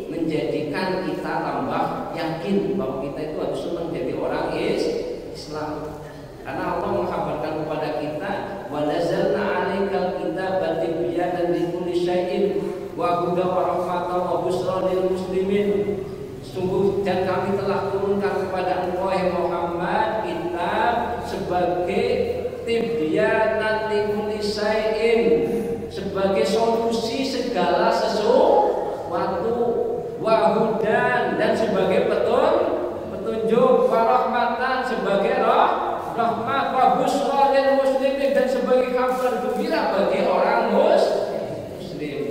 menjadikan kita tambah yakin bahwa kita itu harus menjadi orang Islam. Karena Allah mengkabarkan kepada kita, wa nazzalna 'alaikal kitaba tibyanan likulli syai'in wa hudan wa rahmatan wa busyra lil muslimin. Sungguh dan kami telah turunkan kepada engkau Muhammad kitab sebagai tibyanan likulli syai'in, sebagai solusi segala sesuatu, wa hudan dan sebagai petunjuk, wa rahmatan sebagai rahmat, wa busyra lil muslimin dan sebagai kabar gembira bagi orang muslim.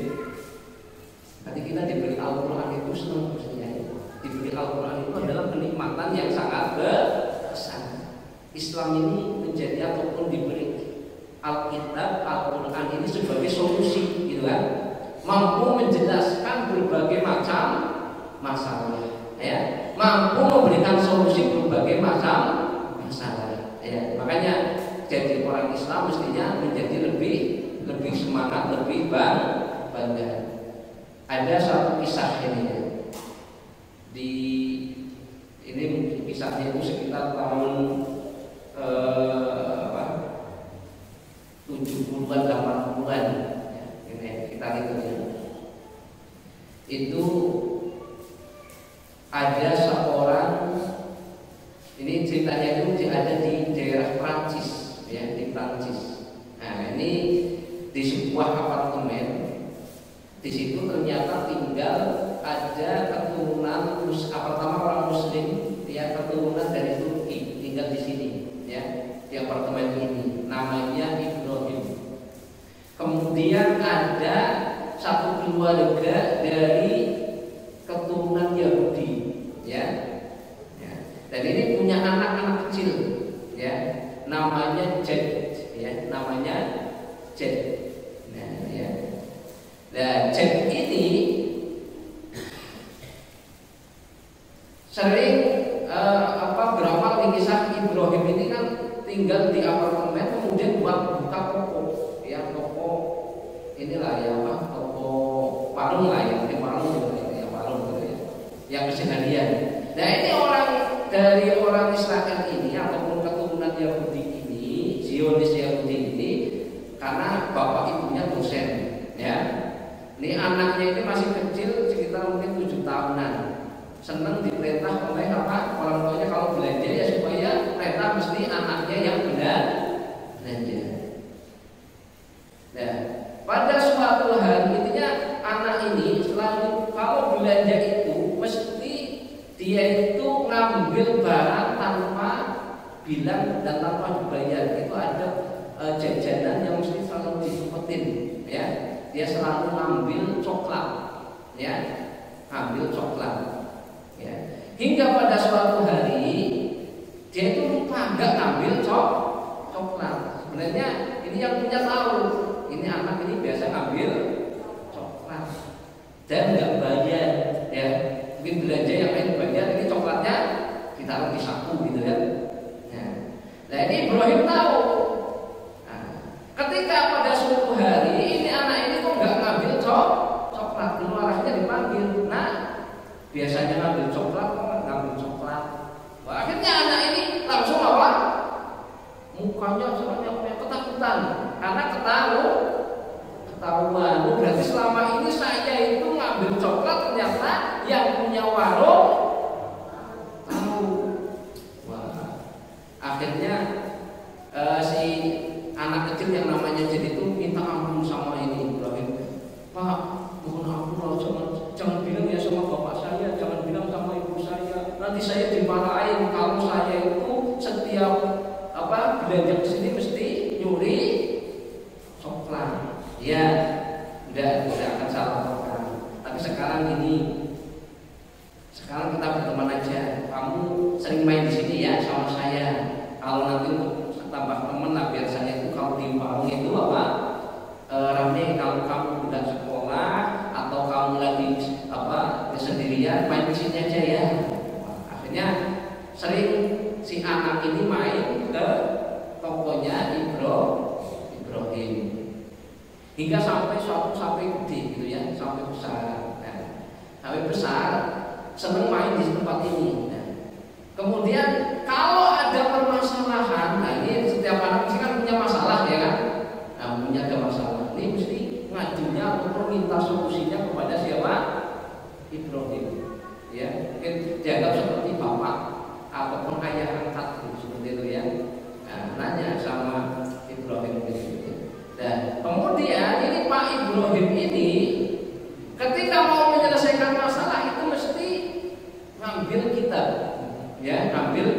Nanti kita diberi Al-Quran itu senang mestinya. Diberi Al-Quran itu adalah kenikmatan yang sangat besar. Islam ini menjadi ataupun diberi Alkitab, Al-Quran ini sebagai solusi, gitu kan? Mampu menjelaskan berbagai macam masalah, ya. Mampu memberikan solusi berbagai macam masalah, ya. Makanya jadi orang Islam mestinya menjadi lebih semangat, lebih bangga. Ada satu kisah ini, ya. Ini kisahnya itu sekitar tahun 70-an, 80-an, ya. Ini kita hitung, ya. Itu ada seorang, ini ceritanya itu ada di daerah Prancis, ya, di Prancis. Nah, ini sebuah apartemen. Di situ ternyata tinggal ada keturunan pertama orang Muslim, ya, keturunan dari Turki tinggal di sini, ya, di apartemen ini. Namanya Ibrahim. Kemudian ada satu keluarga dari keturunan Yahudi, ya. Dan ini punya anak-anak kecil, ya, namanya Jed, ya, namanya Jed. Nah, Jed ini sering beramal di kisah Ibrahim ini kan tinggal di apartemen, kemudian buka toko, ya, toko inilah ya, toko warung lah ya, warung gitu ya, warung gitu ya, yang keseharian. Nah, ini orang dari orang Israel ini ataupun keturunan Yahudi ini, Zionis Yahudi ini, karena bapak ibunya dosen, ya. Ini anaknya ini masih kecil, sekitar mungkin 7 tahunan. Senang diperintah oleh orang tuanya kalau belanja ya supaya perintah mesti anaknya yang belanja. Nah, pada suatu hari intinya anak ini selalu kalau belanja itu mesti dia itu ngambil barang tanpa bilang dan tanpa dibayar. Itu ada jajanan yang mesti selalu disumpetin, ya. Dia selalu ngambil coklat, ya, ngambil coklat, ya. Hingga pada suatu hari dia itu lupa nggak ngambil coklat. Sebenarnya ini yang punya tahu, ini anak ini biasa ngambil coklat dan nggak bayar, ya. Mungkin belanja yang lain bayar, ini coklatnya ditaruh di saku gitu ya. Nah, ini Ibrahim tahu. Nah, ketika pada suatu hari ini anak ini kok nggak ngambil coklat, lalu arahnya dipanggil. Nah, biasanya ngambil coklat, kok nggak ngambil coklat? Wah, akhirnya anak ini langsung apa? Mukanya sebenarnya ketakutan karena ketahuan. Berarti selama ini saya itu ngambil coklat, ternyata yang punya warung tahu. Wah, akhirnya si anak kecil yang namanya Jed itu minta ampun sama ini Ibrahim. Pak, mohon ampun, jangan bilang ya sama bapak saya, jangan bilang sama ibu saya. Nanti saya dimarahin kalau saya itu setiap belanja ke sini mesti nyuri coklat. Ya, tidak akan salah orang. Tapi sekarang kita berteman aja. Kamu sering main di sini ya sama saya. Kalau nanti untuk tambah teman lah, biar saya itu kalau di warung itu rame. Kalau kamu udah sekolah atau kamu lagi sendirian, main di sini aja ya. Akhirnya sering si anak ini main ke tokonya Ibrahim hingga sampai gede gitu ya, sampai besar. Nah, sampai besar seneng main di tempat ini. Nah, kemudian kalau ada permasalahan, nah ini setiap anak mesti kan punya masalah ya kan. Nah, punya ada masalah, ini mesti ngajunya atau minta solusinya kepada siapa? Ibrahim. Ya, mungkin dianggap seperti bapak ataupun ayah angkat seperti itu ya. Nah, nanya sama Ibrahim gitu. Dan kemudian ini Pak Ibrahim ini ketika mau menyelesaikan masalah itu mesti ngambil kitab, ya, ngambil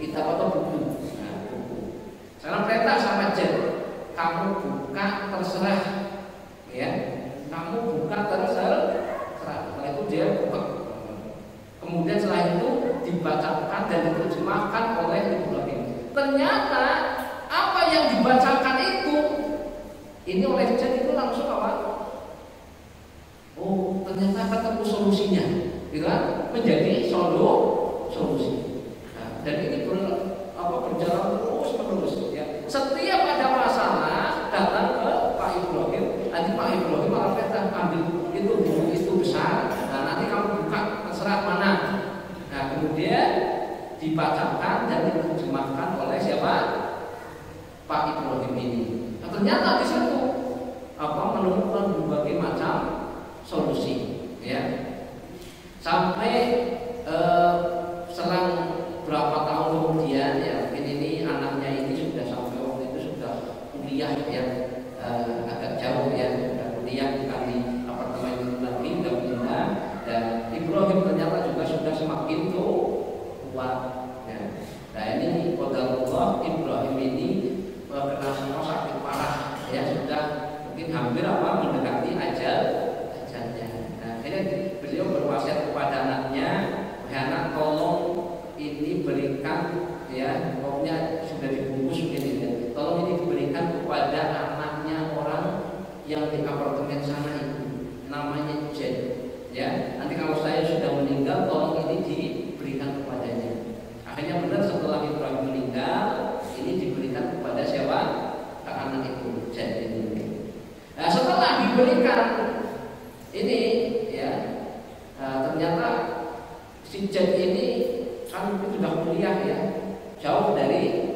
kitab atau buku. Nah, buku. Sekarang perintah sama Jed, kamu buka terserah, ya, kamu buka terserah. Setelah itu dia buka. Kemudian setelah itu dibacakan dan diterjemahkan oleh Ibrahim. Ternyata apa yang dibacakan itu ini oleh Jed itu langsung apa? Oh, ternyata ketemu solusinya, gitu kan? Menjadi solusi. Nah, dan ini berjalan terus ya. Setiap ada masalah datang ke Pak Ibrahim, nanti Pak Ibrahim malah kata ambil itu buku itu besar. Nah, nanti kamu buka terserah mana. Nah, kemudian dibacakan dan diterjemahkan oleh siapa? Pak Ibrahim ini. Nah, ternyata di situ menemukan berbagai macam solusi, ya. Sampai selang berapa tahun kemudian, ya, mungkin ini anaknya ini sudah sampai waktu itu sudah kuliah ya, agak jauh hampir apa mendekati ajalnya. Nah, akhirnya beliau berwasiat kepada anaknya, anak tolong ini berikan ya, pokoknya sudah dibungkus begini ya. Tolong ini diberikan kepada anaknya orang yang di apartemen sana itu, namanya Jen. Ya, nanti kalau saya sudah meninggal, tolong ini diberikan kepadanya. Akhirnya benar setelah Ibrahim meninggal, ini diberikan kepada siapa? Anak itu, Jen ini. Nah, setelah diberikan ini, ya, ternyata si Jen ini kan sudah kuliah ya, jauh dari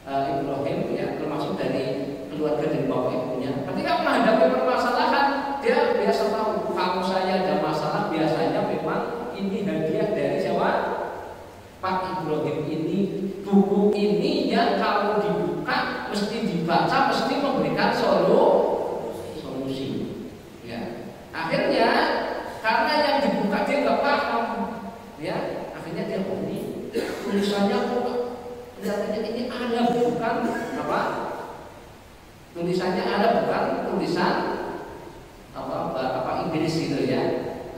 Ibrahim ya, termasuk dari keluarga dari bapak ibunya. Ketika menghadapi permasalahan, dia biasa tahu kalau saya ada masalah, biasanya memang ini hadiah dari siapa? Pak Ibrahim ini, buku ini yang kalau dibuka mesti dibaca, mesti memberikan solusi. Ya. Akhirnya karena yang dibuka dia nggak paham, ya. Akhirnya dia ini tulisannya kok kelihatannya ini ada bukan apa? Tulisannya ada bukan tulisan apa Inggris gitu ya.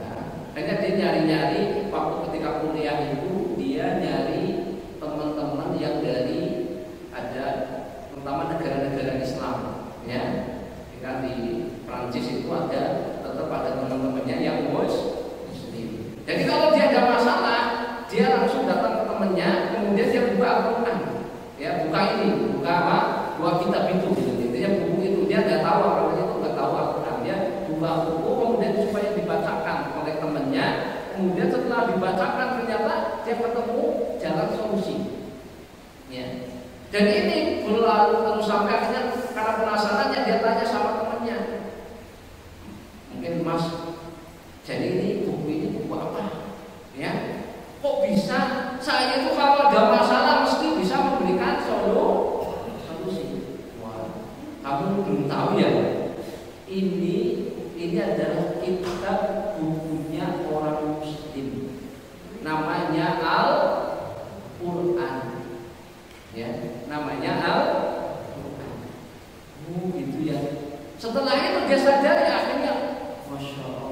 Nah, akhirnya dia nyari-nyari waktu ketika kuliah itu dia nyari teman-teman yang dari ada terutama negara-negara Islam ya. Jika di Prancis itu ada tetap ada teman-temannya yang Muslim. Jadi kalau dia ada masalah, dia langsung datang ke temannya, kemudian dia buka Al-Quran, ya buka ini, buka apa? Buka kitab itu, gitu. Intinya buku itu dia nggak tahu orangnya itu nggak tahu Al-Quran, dia buka buku kemudian supaya dibacakan oleh temannya, kemudian setelah dibacakan ternyata dia ketemu jalan solusi, ya. Dan ini berlalu terus sampai akhirnya karena penasarannya dia tanya sama temannya, mungkin Mas, jadi ini buku ini buku apa, ya? Kok bisa saya itu kalau ada masalah mesti bisa memberikan solusi. Wah, kamu belum tahu ya? Ini adalah kitab bukunya orang Muslim. Namanya Al-Quran. Ya, namanya Al-Quran. Oh, gitu ya. Setelah itu dia sadar ya akhirnya, Masya Allah,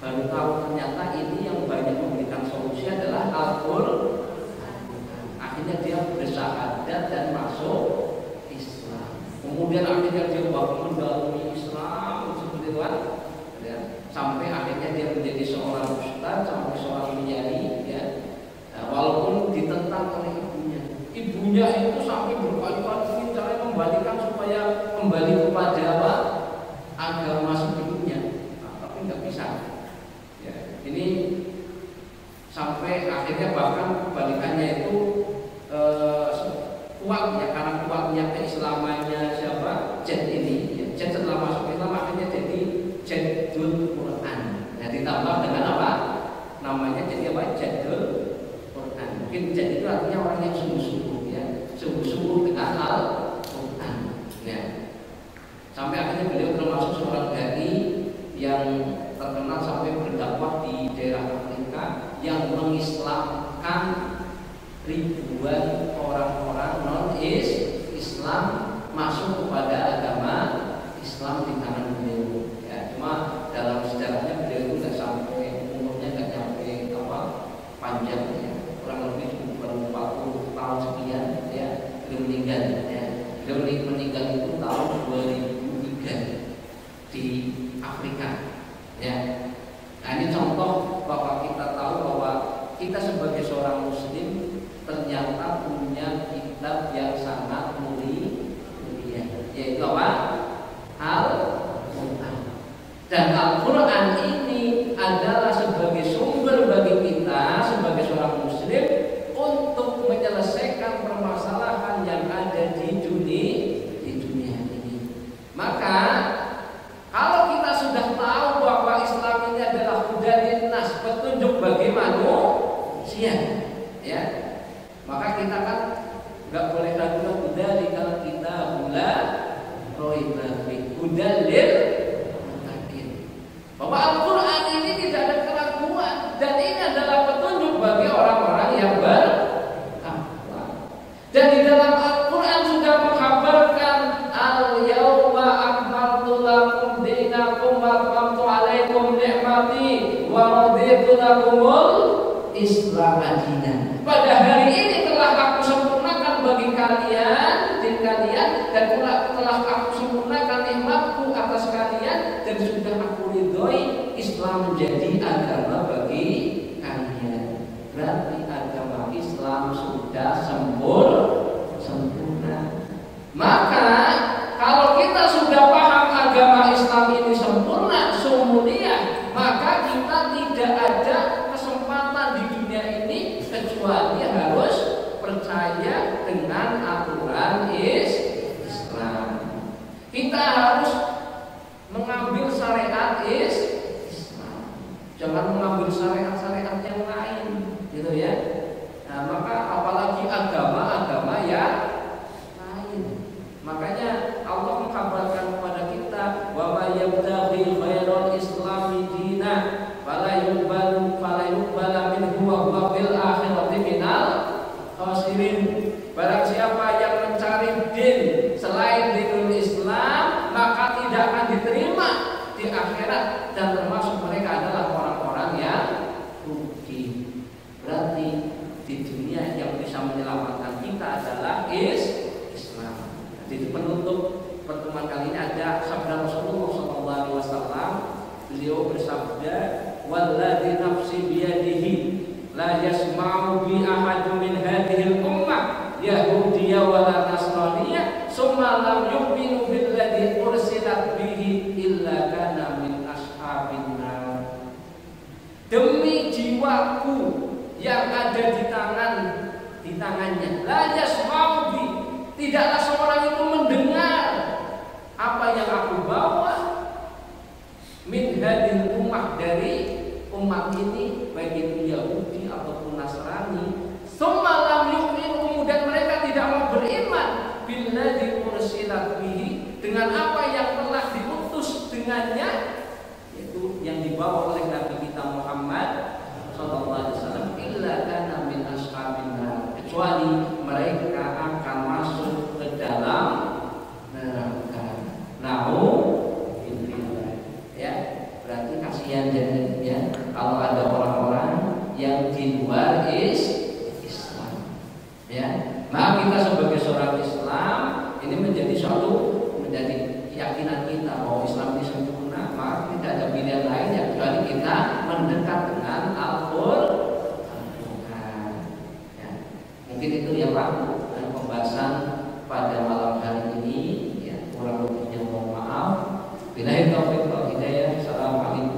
baru tahu ternyata ini yang banyak memberikan solusi adalah Al-Quran. Akhirnya dia bersyahadat dan masuk Islam. Kemudian akhirnya dia mendalami Islam seperti itu kan, ya. Sampai akhirnya dia menjadi seorang ustaz, sampai seorang kiai, ya. Nah, walaupun ditentang oleh ibunya itu sampai berkali-kali cara membalikan supaya kembali kepada apa? Agama sebelumnya, tapi nggak bisa. Ya, ini sampai akhirnya bahkan kebalikannya itu kuat ya, karena kuatnya keislamannya siapa? Jen ini, ya. Jen setelah masuk Islam akhirnya jadi Jadul Quran. Nah, ditambah dengan apa? Namanya jadi apa? Jadul Quran. Mungkin Jen itu artinya orang yang sungguh-sungguh, ya, sungguh-sungguh dengan Al-Quran. Ya. Sampai akhirnya beliau termasuk seorang dai yang terkenal sampai berdakwah di daerah Afrika yang mengislamkan ribuan orang-orang non-Islam masuk kepada agama Islam di tangan beliau. Ya, cuma dalam sejarahnya beliau itu nggak sampai umurnya nggak sampai apa panjang ya, kurang lebih cuma baru 40 tahun sekian ya beliau meninggal ya. Beliau meninggal itu tahun 2003 di Afrika ya. Nah, ini contoh bahwa kita tahu bahwa kita sebagai seorang muslim ternyata punya kitab yang sangat mulia, yaitu apa? Al-Quran. Dan Al-Quran ini adalah sebagai sumber bagi kita sebagai seorang muslim untuk menyelesaikan permasalahan yang ada di dunia ini. Maka kalau kita sudah tahu bahwa Islam ini adalah hudan linnas, petunjuk bagi manusia, ya, maka kita kan nggak boleh ragu-ragu dari kalau kita hudan lil muttaqin. Bahwa Al-Quran ini tidak ada keraguan dan ini adalah petunjuk bagi orang-orang yang bertakwa. Dan di dalam Al-Quran sudah mengkabarkan al-yawma raditu lakumul Islam dinan. Pada hari ini telah aku sempurnakan bagi kalian dan telah aku sempurnakan nikmatku atas kalian dan sudah aku ridhoi Islam menjadi agama bagi kalian. Berarti agama Islam sudah sempurna. Maka kalau kita sudah paham agama Islam ini sempurna, sumulia, maka kita tidak ada kesempatan di dunia ini kecuali harus percaya dengan aturan Islam. Kita harus mengambil syariat Islam. Jangan mengambil syariat-syariat yang lain, gitu ya. Nah, maka apalagi agama-agama yang lain. Makanya Allah mengkabarkan kepada kita, wa may yabtaghi khairal islami dina fala yuqbalu minhu wa huwa fil akhirati minal khasirin. Barang siapa yang mencari din selain dinul Islam, maka tidak akan diterima di akhirat dan termasuk mereka adalah orang-orang yang rugi. Berarti di dunia yang bisa menyelamatkan kita adalah Islam. Di penutup pertemuan kali ini ada sabda Rasulullah SAW. Beliau bersabda, "Walladzi nafsi biyadihi la yasma'u bi ahadun min hadhil ummah yahudiyya wala nasraniyya summa lam yu'minu billadzi ursilat bihi illa kana min ashabin nar." Demi jiwaku yang ada di tangannya, la yasma'u bi, tidaklah seorang itu mendengar apa yang aku bawa min hadil ummah, dari umat ini, baik itu Yahudi ataupun Nasrani, summa yu'minu, kemudian mereka tidak mau beriman billadzi ursilat bihi, dengan apa yang telah diutus dengannya, yaitu yang dibawa oleh Nabi kita Muhammad sallallahu alaihi wasallam, illa kana min ashabin nar, kecuali mereka akan masuk ke dalam neraka. Ya, berarti kasihan jadinya kalau ada orang-orang yang di luar Islam. Ya, maka kita sebagai seorang Islam ini menjadi keyakinan kita bahwa Islam ini sempurna, maka tidak ada pilihan lain ya kecuali kita mendekat dengan Al-Quran. Ya, mungkin itu ya Pak, pembahasan pada malam hari ini. Ya, kurang lebihnya mohon maaf. Billahi taufiq wal hidayah. Assalamualaikum